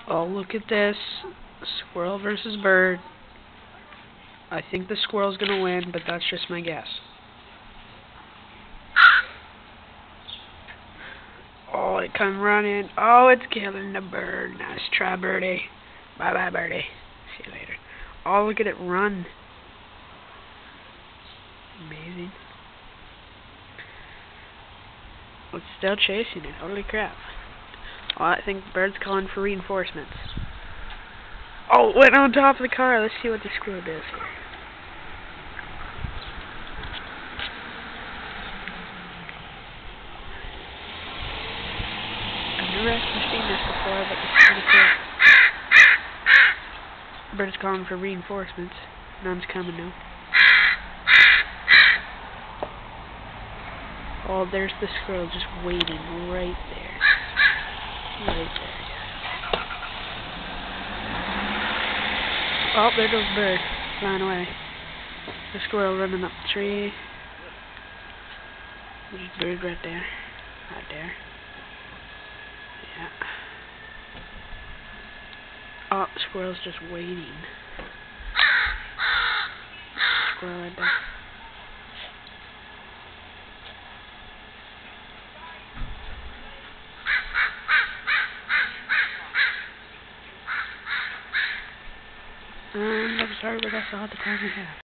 Oh, look at this. Squirrel versus bird. I think the squirrel's gonna win, but that's just my guess. Oh, it come running. Oh, it's killing the bird. Nice try, birdie. Bye-bye, birdie. See you later. Oh, look at it run. Amazing. It's still chasing it. Holy crap. Oh, I think the bird's calling for reinforcements. Oh, it went on top of the car. Let's see what the squirrel does here. I've never actually seen this before, but this is pretty cool. The bird's calling for reinforcements. None's coming now. Oh, there's the squirrel just waiting right there. Right there. Oh, there goes the bird. Flying away. The squirrel running up the tree. There's the bird right there. Right there. Yeah. Oh, the squirrel's just waiting. Squirrel right there. And I'm sorry, but that's all the time we have.